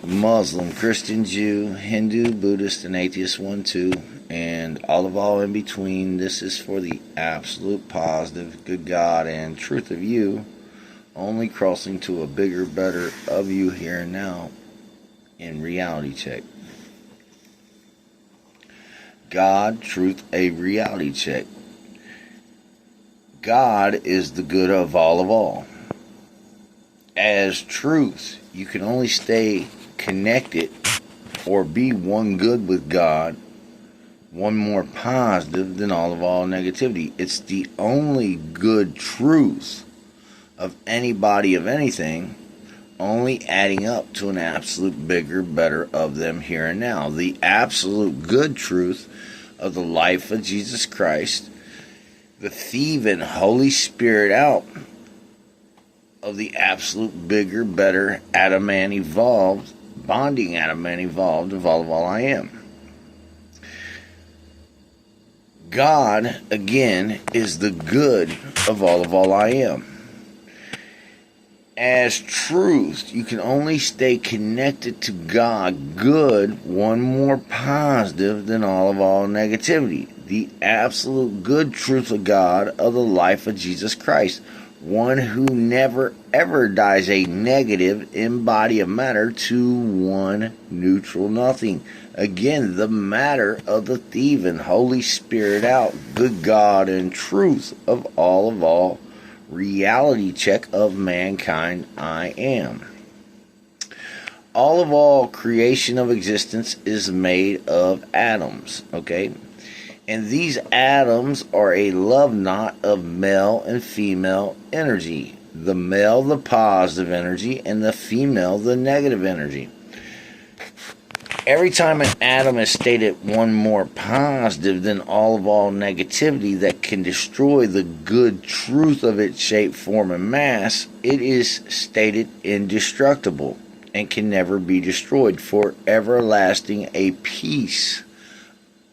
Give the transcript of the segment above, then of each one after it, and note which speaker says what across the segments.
Speaker 1: Muslim, Christian, Jew, Hindu, Buddhist, and atheist one, too, and all in between. This is for the absolute positive, good God and truth of you, only crossing to a bigger, better of you here and now in reality check. God, truth, a reality check. God is the good of all. As truth, you can only stay connected or be one good with God, one more positive than all negativity. It's the only good truth of anybody, of anything, only adding up to an absolute bigger, better of them here and now. The absolute good truth of the life of Jesus Christ, the tive and Holy Spirit out of the absolute bigger, better Adam man evolved, bonding Adam man evolved of all I am. God, again, is the good of all I am. As truth, you can only stay connected to God, good, one more positive than all negativity. The absolute good truth of God of the life of Jesus Christ. One who never ever dies a negative in body of matter to one neutral nothing. Again, the matter of the tive and Holy Spirit out, good God and truth of all reality check of mankind I am. All creation of existence is made of atoms, okay? And these atoms are a love knot of male and female energy. The male, the positive energy, and the female, the negative energy. Every time an atom is stated one more positive than all negativity that can destroy the good truth of its shape, form, and mass, it is stated indestructible and can never be destroyed, for everlasting a piece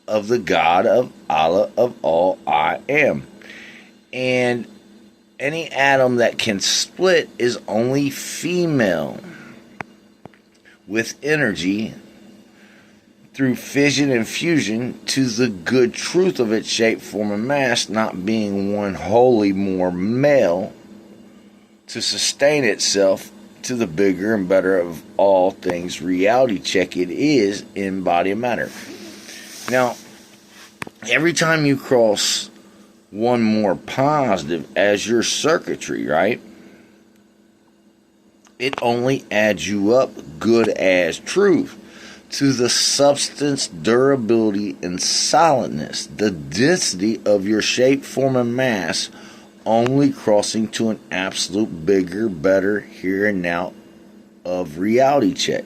Speaker 1: of the God of Allah of all I am. And any atom that can split is only female with energy through fission and fusion to the good truth of its shape, form, and mass, not being one wholly more male to sustain itself to the bigger and better of all things reality check it is in body of matter. Now, every time you cross one more positive as your circuitry, right, it only adds you up good as truth to the substance, durability, and solidness, the density of your shape, form, and mass, only crossing to an absolute bigger, better here and now of reality check.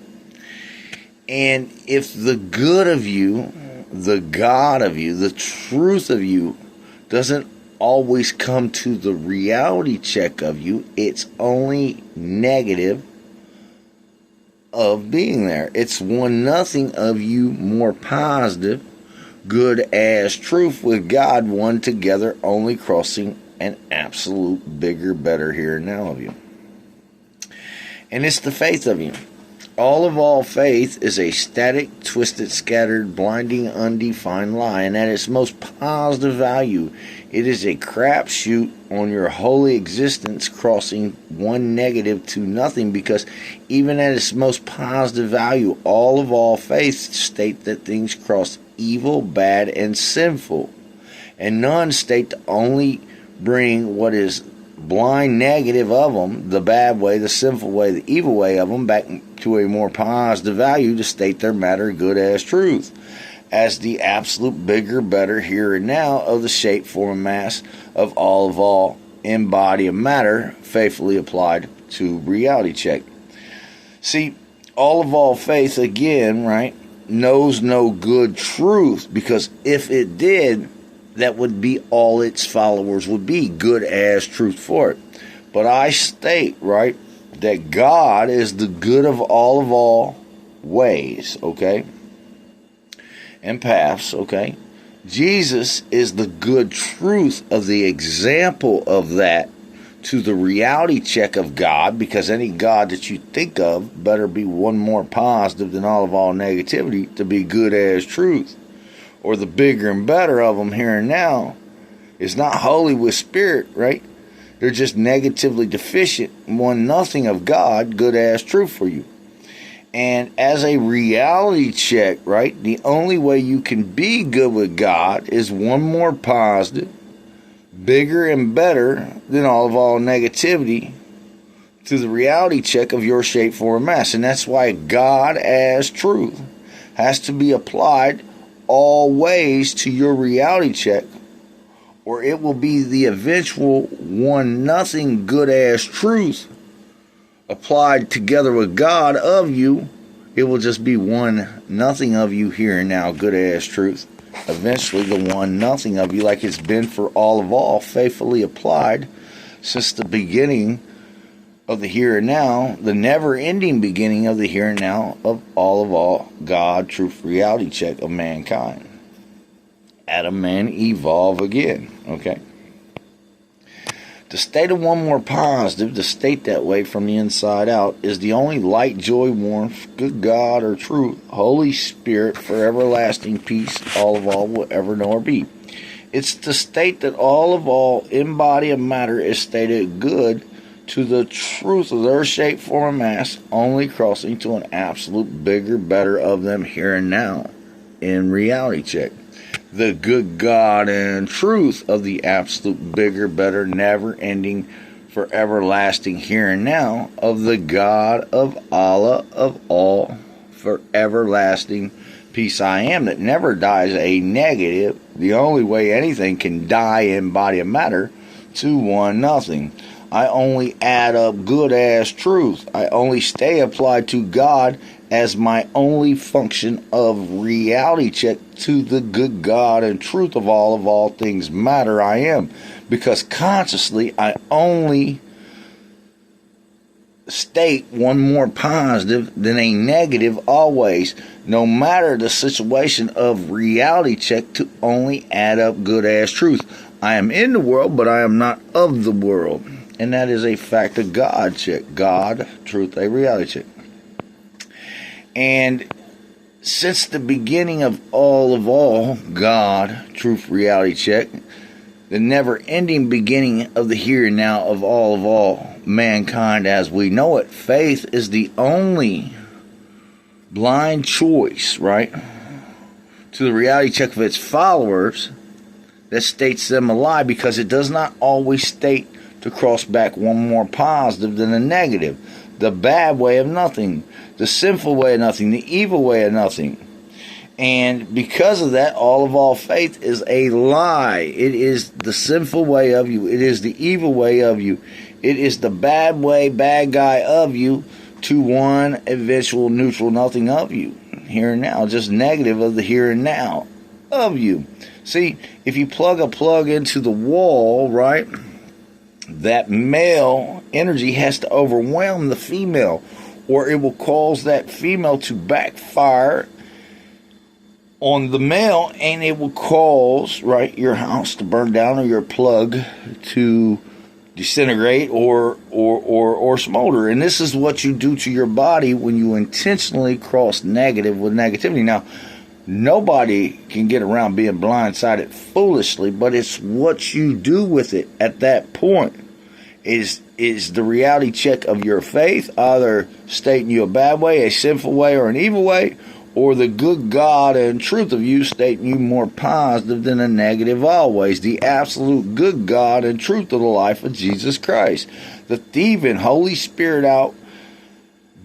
Speaker 1: And if the good of you, the God of you, the truth of you doesn't always come to the reality check of you, it's only negative of being there. It's one nothing of you more positive, good as truth with God, one together, only crossing an absolute bigger, better here and now of you. And it's the faith of you. All faith is a static, twisted, scattered, blinding, undefined lie, and at its most positive value, it is a crapshoot on your holy existence, crossing one negative to nothing, because even at its most positive value, all faith state that things cross evil, bad, and sinful, and none state to only bring what is blind negative of them, the bad way, the sinful way, the evil way of them, back to a more positive value to state their matter good as truth, as the absolute bigger, better here and now of the shape, form, and mass of all in body of matter, faithfully applied to reality check. See, all faith, again, right, knows no good truth, because if it did, that would be all its followers would be, good as truth for it. But I state, right, that God is the good of all ways, okay, and paths, okay. Jesus is the good truth of the example of that to the reality check of God, because any God that you think of better be one more positive than all negativity to be good as truth, or the bigger and better of them here and now is not holy with spirit, right? They're just negatively deficient, one nothing of God, good as truth for you. And as a reality check, right, the only way you can be good with God is one more positive, bigger and better than all negativity to the reality check of your shape, form, and mass. And that's why God as truth has to be applied always to your reality check, or it will be the eventual one nothing good as truth applied together with God of you. It will just be one nothing of you here and now, good as truth. Eventually the one nothing of you, like it's been for all, faithfully applied since the beginning of the here and now, the never-ending beginning of the here and now of all, God, truth, reality check of mankind. Adam, man, evolve again, okay? The state of one more positive, the state that way from the inside out, is the only light, joy, warmth, good God or truth, Holy Spirit, for everlasting peace, all will ever know or be. It's the state that all in body and matter is stated good to the truth of their shape, form, and mass, only crossing to an absolute bigger, better of them here and now in reality check. The good God and truth of the absolute bigger, better, never-ending, for everlasting here and now of the God of Allah of all, for everlasting peace I am, that never dies a negative, the only way anything can die in body and matter, to one nothing. I only add up good as truth. I only stay applied to God as my only function of reality check to the good God and truth of all things matter I am. Because consciously I only state one more positive than a negative always, no matter the situation of reality check, to only add up good as truth. I am in the world, but I am not of the world. And that is a fact of God check. God, truth, a reality check. And since the beginning of all, God, truth, reality check, the never-ending beginning of the here and now of all, mankind as we know it, faith is the only blind choice, right, to the reality check of its followers that states them a lie, because it does not always state to cross back one more positive than a negative. The bad way of nothing, the sinful way of nothing, the evil way of nothing. And because of that, all faith is a lie. It is the sinful way of you. It is the evil way of you. It is the bad way, bad guy of you, to one eventual neutral nothing of you. Here and now, just negative of the here and now of you. See, if you plug a plug into the wall, right, that male energy has to overwhelm the female, or it will cause that female to backfire on the male, and it will cause, right, your house to burn down, or your plug to disintegrate or smolder. And this is what you do to your body when you intentionally cross negative with negativity. Now, nobody can get around being blindsided foolishly, but it's what you do with it at that point is the reality check of your faith, either stating you a bad way, a sinful way, or an evil way, or the good God and truth of you stating you more positive than a negative always. The absolute good God and truth of the life of Jesus Christ. The thieving Holy Spirit out,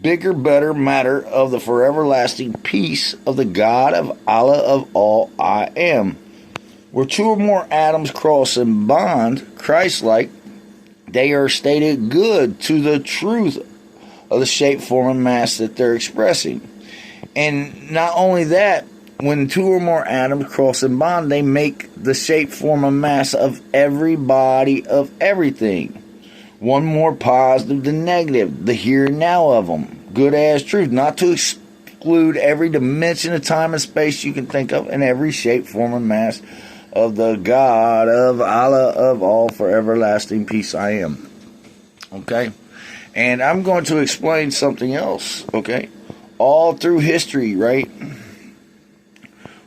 Speaker 1: bigger, better matter of the forever lasting peace of the God of Allah of all I am. Where two or more atoms cross and bond, Christ-like, they are stated good to the truth of the shape, form, and mass that they're expressing. And not only that, when two or more atoms cross and bond, they make the shape, form, and mass of every body of everything. One more positive than negative, the here and now of them. Good as truth, not to exclude every dimension of time and space you can think of, and every shape, form, and mass of the God of Allah of all, for everlasting peace I am. Okay? And I'm going to explain something else, okay? All through history, right?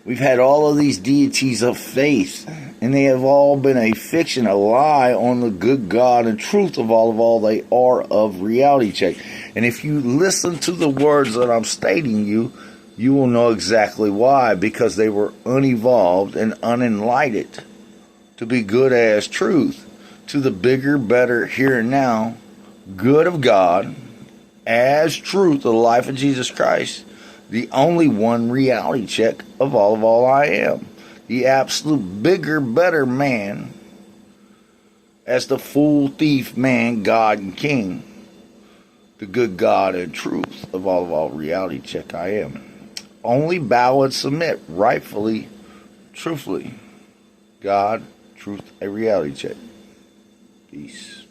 Speaker 1: We've had all of these deities of faith, and they have all been a fiction, a lie on the good God and truth of all they are of reality check. And if you listen to the words that I'm stating you will know exactly why, because they were unevolved and unenlightened to be good as truth, to the bigger, better, here and now, good of God, as truth of the life of Jesus Christ, the only one reality check of all I am, the absolute bigger, better man, as the full thief man, God and King, the good God and truth of all reality check I am. Only bow and submit, rightfully, truthfully. God, truth, a reality check. Peace.